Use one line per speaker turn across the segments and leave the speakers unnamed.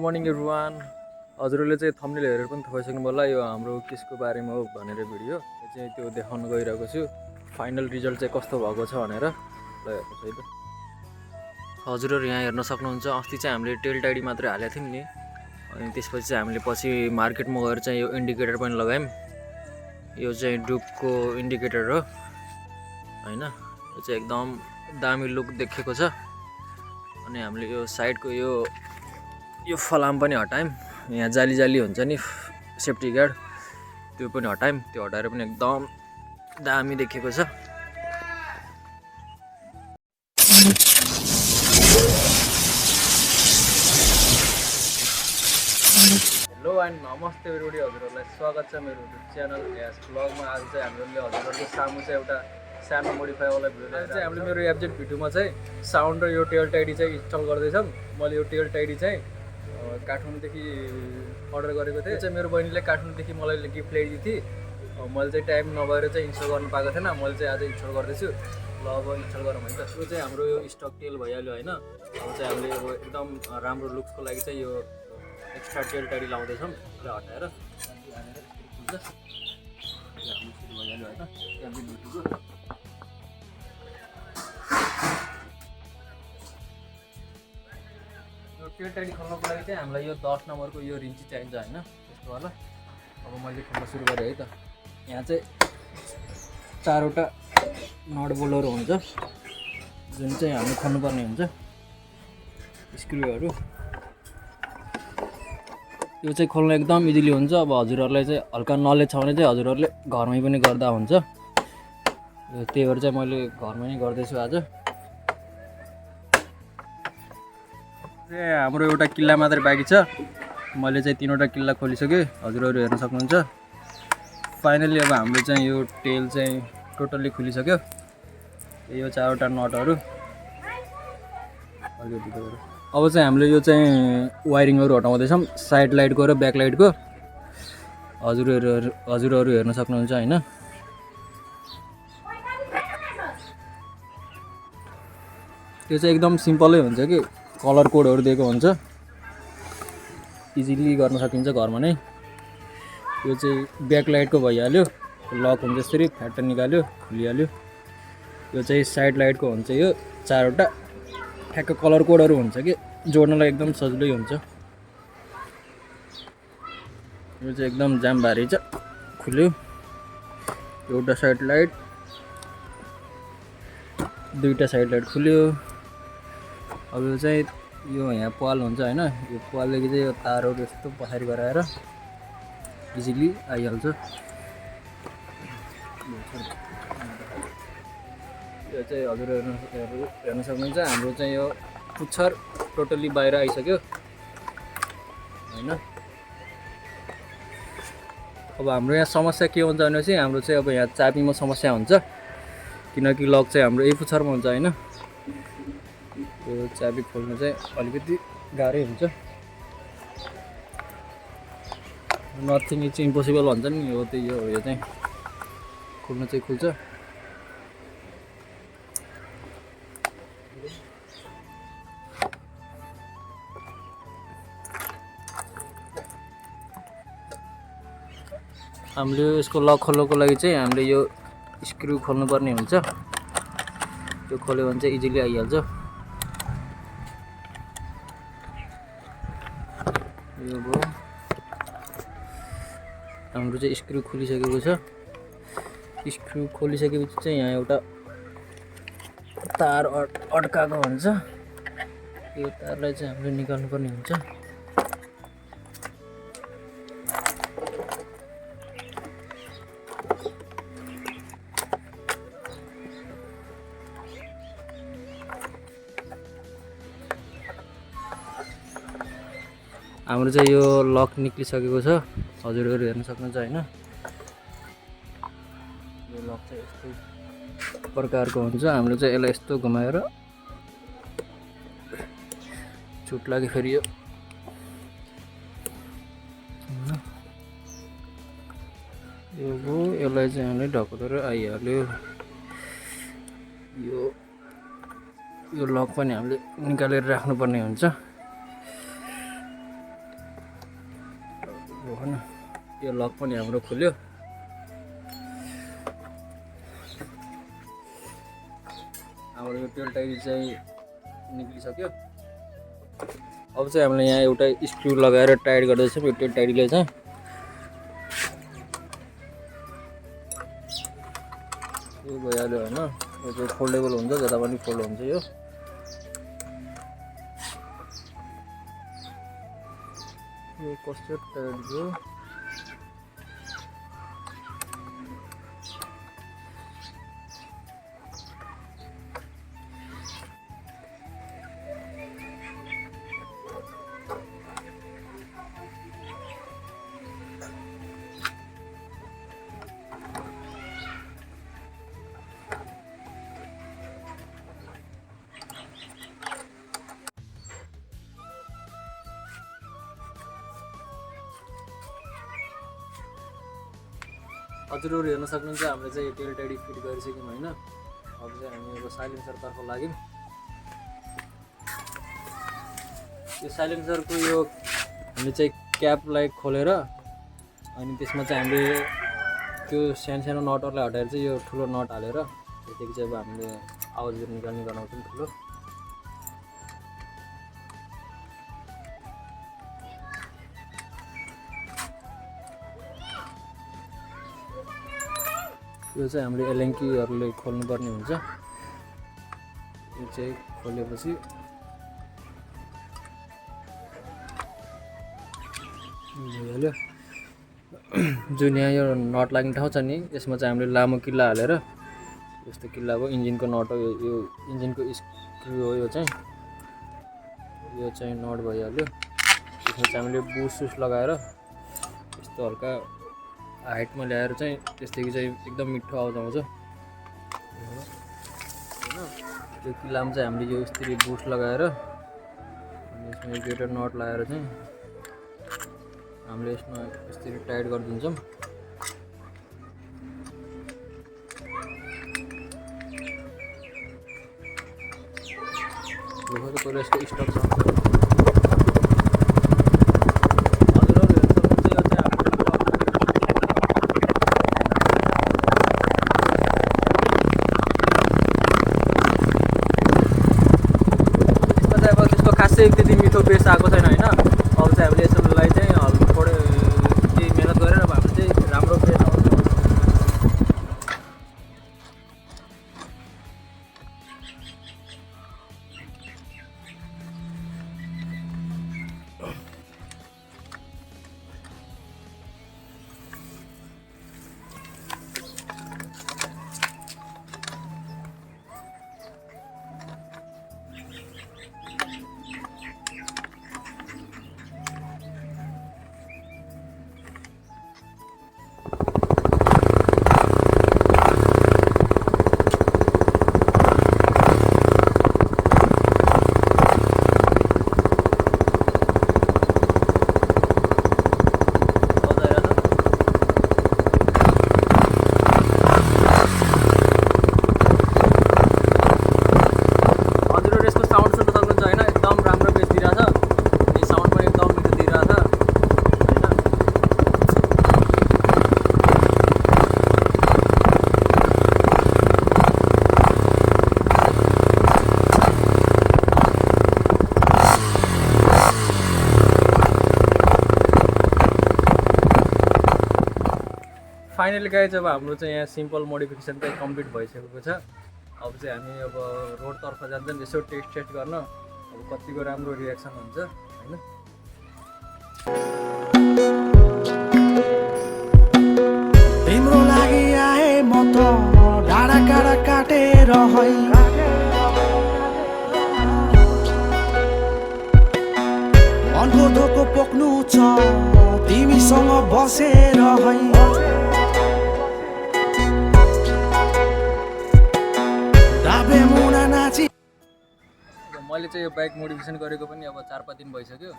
Morning everyone. हजुरहरूले चाहिँ thumbnail हेरेर पनि थाहा पाइसक्नु होला यो हाम्रो केसको बारेमा हो भनेर भिडियो चाहिँ त्यो देखाउन गइरहेको छु। फाइनल रिजल्ट चाहिँ कस्तो भएको छ भनेर ल हेर्नुहोस् है त। हजुरहरू यहाँ हेर्न सक्नुहुन्छ, अस्ति चाहिँ हामीले टेलटाइडी मात्रै हालेको थियौँ नि, अनि त्यसपछि चाहिँ हामीले पछि मार्केटमा गएर चाहिँ यो इन्डिकेटर पनि लगायौँ। यो चाहिँ डुकको इन्डिकेटर हो हैन, यो चाहिँ एकदम दामी लुक देखेको छ। अनि हामीले यो साइडको यो फलाम पनि हटायौँ, यहाँ जाली जाली हुन्छ नि सेफ्टी गार्ड, त्यो पनि हटायौँ। त्यो हटाएर पनि एकदम दामी देखेको छ। हेलो एन्ड नमस्ते एभ्रीबडी, हजुरहरूलाई स्वागत छ मेरो युट्युब च्यानल एस ब्लगमा। आज चाहिँ हामीले हजुरहरूको सामु चाहिँ एउटा सानो मोडिफाईवाला भिडियो चाहिँ हामीले मेरो fzv2मा चाहिँ साउन्ड र यो टेलटाइडी चाहिँ इन्स्टल गर्दैछौँ। मैले यो टेलटाइडी चाहिँ काठमाडौँदेखि अर्डर गरेको थिएँ। चाहिँ मेरो बहिनीले काठमाडौँदेखि मलाई गिफ्ट ल्याइदिएको थिएँ। मैले चाहिँ टाइम नभएर चाहिँ इन्स्टल गर्नु पाएको थिएन, मैले चाहिँ आज इन्स्टल गर्दैछु। ल अब इन्स्टल गरौँ है त। यो चाहिँ हाम्रो यो स्टक टेल भइहाल्यो होइन। अब चाहिँ हामीले अब एकदम राम्रो लुक्सको लागि चाहिँ यो एक्स्ट्रा टेलटाइडी लाउँदैछौँ। यसलाई हटाएर भइहाल्यो होइन। यो टेलटाइडी खोल्नको लागि चाहिँ हामीलाई यो 10 नम्बरको यो रिन्ची चाहिन्छ होइन, त्यस्तो वाला। अब मैले खोल्न सुरु गरेँ है त। यहाँ चाहिँ 4वटा नट बोल्टहरू हुन्छ जुन चाहिँ हामी खोल्नुपर्ने हुन्छ, स्क्रुहरू। यो चाहिँ खोल्न एकदम इजिली हुन्छ। अब हजुरहरूलाई चाहिँ हल्का नलेज छ भने चाहिँ हजुरहरूले घरमै पनि गर्दा हुन्छ। त्यही भएर चाहिँ मैले घरमै नै गर्दैछु आज। हाम्रो एउटा किल्ला मात्रै बाँकी छ, मैले चाहिँ 3वटा किल्ला खोलिसकेँ, हजुरहरू हेर्न सक्नुहुन्छ। फाइनली अब हाम्रो चाहिँ यो टेल चाहिँ टोटल्ली खुलिसक्यो। यो 4वटा नटहरू अब चाहिँ हामीले यो चाहिँ वायरिङहरू हटाउँदैछौँ, साइड लाइटको र ब्याक लाइटको। हजुरहरू हेर्न सक्नुहुन्छ होइन। त्यो चाहिँ एकदम सिम्पलै हुन्छ कि कलर कोडहरू दिएको हुन्छ, इजिली गर्न सकिन्छ घरमा नै। यो चाहिँ ब्याक लाइटको भइहाल्यो, लक हुन्छ यसरी, फ्याट निकाल्यो खुलिहाल्यो। यो चाहिँ साइड लाइटको हुन्छ, यो 4वटा ठ्याक्क कलर कोडहरू हुन्छ कि जोड्नलाई एकदम सजिलै हुन्छ। यो चाहिँ एकदम जाम भारी छ, खुल्यो। एउटा साइड लाइट, 2टा साइड लाइट खुल्यो। अब यो चाहिँ यो यहाँ पाल हुन्छ होइन, यो पालदेखि चाहिँ यो तारहरू यस्तो पछाडि गराएर इजिली आइहाल्छ। यो चाहिँ हजुरहरू हेर्न सक्नुहुन्छ, हाम्रो चाहिँ यो पुच्छर टोटल्ली बाहिर आइसक्यो होइन। अब हाम्रो यहाँ समस्या के हुन्छ भनेपछि हाम्रो चाहिँ अब यहाँ चाबीमा समस्या हुन्छ, किनकि लक चाहिँ हाम्रो यही पुच्छरमा हुन्छ होइन। यो चाबी खोल्नु चाहिँ अलिकति गाह्रै हुन्छ। नथिङ इज इम्पोसिबल भन्छ नि, हो त्यही हो। यो चाहिँ खोल्नु चाहिँ खुल्छ। हामीले यसको लक खोल्नको लागि चाहिँ हामीले यो स्क्रु खोल्नुपर्ने हुन्छ। त्यो खोल्यो भने चाहिँ इजिली आइहाल्छ। यो भयो, हाम्रो चाहिँ स्क्रु खोलिसकेको छ। स्क्रु खोलिसकेपछि चाहिँ यहाँ एउटा तार अड्काएको हुन्छ, यो तारलाई चाहिँ हामीले निकाल्नुपर्ने हुन्छ। हाम्रो चाहिँ यो लक निक्लिसकेको छ, हजुरहरू हेर्न सक्नुहुन्छ होइन। यो लक चाहिँ यस्तो प्रकारको हुन्छ। हामीले चाहिँ यसलाई यस्तो घुमाएर छुट लाग्यो फेरि यो भयो। यसलाई चाहिँ हामीले ढकोटेर आइहाल्यो। यो लक पनि हामीले निकालेर राख्नुपर्ने हुन्छ। होइन यो लक पनि हाम्रो खुल्यो। हाम्रो यो टेल टाइडी चाहिँ निक्लिसक्यो। अब चाहिँ हामीले यहाँ एउटा स्क्रु लगाएर टाइट गर्दैछौँ यो टेल टाइडीले चाहिँ। यो भइहाल्यो होइन, यो चाहिँ फोल्डेबल हुन्छ, जता पनि फोल्ड हुन्छ यो। यो कस्तो टाइट थियो हजुरहरू हेर्न सक्नुहुन्छ हामीले चाहिँ टेल टाइडी फिट गरिसक्यौँ होइन। अब चाहिँ हामी अब साइलेन्सरतर्फ लाग्यौँ। यो साइलेन्सरको यो हामीले चाहिँ क्यापलाई खोलेर अनि त्यसमा चाहिँ हामीले त्यो सानो सानो नटहरूलाई हटाएर चाहिँ यो ठुलो नट हालेर त्यसदेखि चाहिँ अब हामीले आवाजहरू निकाल्ने बनाउँछौँ ठुलो। यो चाहिँ हामीले एलेङ्कीहरूले खोल्नुपर्ने हुन्छ। यो चाहिँ खोलेपछि भइहाल्यो। जुन यहाँ यो नट लाग्ने ठाउँ छ नि यसमा चाहिँ हामीले लामो किल्ला हालेर यस्तो किल्ला भयो, इन्जिनको नट हो यो, इन्जिनको स्क्रु हो यो चाहिँ नट भइहाल्यो। त्यसमा चाहिँ हामीले बुस सुस लगाएर यस्तो हल्का हाइटमा ल्याएर चाहिँ त्यसदेखि चाहिँ एकदम मिठो आवाज आउँछ होइन। त्यो किल्लामा चाहिँ हामीले यो यसरी बुस्ट लगाएर अनि यसमा एउटा नट लगाएर चाहिँ हामीले यसमा यसरी टाइट गरिदिन्छौँ। पहिला यसको स्टक छ। त्यति मिठो बेस आएको छैन होइन। अब चाहिँ हामीले यसलाई चाहिँ थोरै केही मिहिनेत गरेर अब हामीले चाहिँ राम्रो बेस आउँछ। फाइनली गाइज अब हाम्रो चाहिँ यहाँ सिम्पल मोडिफिकेसन चाहिँ कम्प्लिट भइसकेको छ। अब चाहिँ हामी अब रोडतर्फ जान्छौँ यसो टेस्ट गर्न, अब कतिको राम्रो रियाक्सन हुन्छ होइन।
तिम्रो लागि आए म त डाँडा काँडा काटेर है, मनको धोको पोख्नु छ तिमीसँग बसेर है।
मैले चाहिँ यो बाइक मोडिफिकेसन गरेको पनि अब 4-5 दिन भइसक्यो।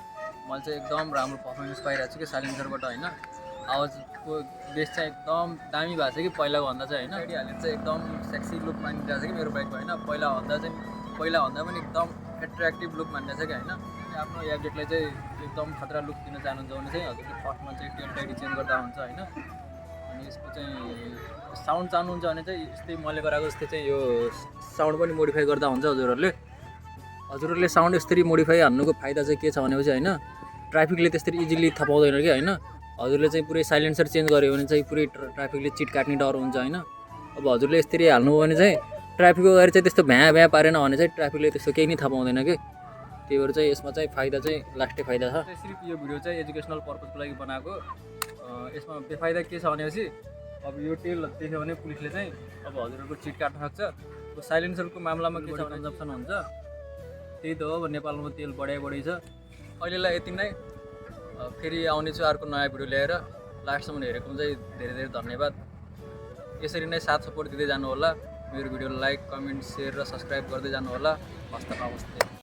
मैले चाहिँ एकदम राम्रो पर्फर्मेन्स पाइरहेको छु कि साइलेन्सरबाट होइन। आवाजको बेस चाहिँ एकदम दामी भएको छ कि पहिलाको भन्दा चाहिँ होइन। गाडी हालेर चाहिँ एकदम सेक्सी लुक मानिरहेको छ कि मेरो बाइकको होइन। पहिला भन्दा पनि एकदम एट्र्याक्टिभ लुक मानिरहेको छ कि होइन। आफ्नो एफजेडलाई चाहिँ एकदम खतरा लुक दिन चाहनुहुन्छ भने चाहिँ हजुरले फर्स्टमा चाहिँ टेल टाइडी चेन्ज गर्दा हुन्छ होइन। अनि यसको चाहिँ साउन्ड चाहनुहुन्छ भने चाहिँ यस्तै मैले गराएको जस्तै चाहिँ यो साउन्ड पनि मोडिफाई गर्दा हुन्छ हजुरहरूले साउन्ड यसरी मोडिफाई हान्नुको फाइदा चाहिँ के छ भनेपछि होइन ट्राफिकले त्यसरी इजिली थाहा पाउँदैन कि होइन। हजुरले चाहिँ पुरै साइलेन्सर चेन्ज गर्यो भने चाहिँ पुरै ट्राफिकले चिट काट्ने डर हुन्छ होइन। अब हजुरले यसरी हाल्नुभयो भने चाहिँ ट्राफिकको अगाडि चाहिँ त्यस्तो भ्याँ पारेन भने चाहिँ ट्राफिकले त्यस्तो केही नै थाहा पाउँदैन कि। त्यही भएर चाहिँ यसमा चाहिँ फाइदा चाहिँ लास्टै फाइदा छ। सिर्फ यो भिडियो चाहिँ एजुकेसनल पर्पजको लागि बनाएको। यसमा बेफाइदा के छ भनेपछि अब यो टेल देख्यो भने पुलिसले चाहिँ अब हजुरहरूको चिट काट्न सक्छ। साइलेन्सरको मामलामा के छ कन्जम्सन हुन्छ त्यही त हो। अब नेपालमा तेल बढाइ छ। अहिलेलाई यति नै। फेरि आउनेछु अर्को नयाँ भिडियो ल्याएर। लास्टसम्म हेरेको चाहिँ धेरै धेरै धन्यवाद। यसरी नै साथ सपोर्ट दिँदै जानु होला। मेरो भिडियोलाई लाइक कमेन्ट सेयर र सब्सक्राइब गर्दै जानु होला। हस्त नमस्ते।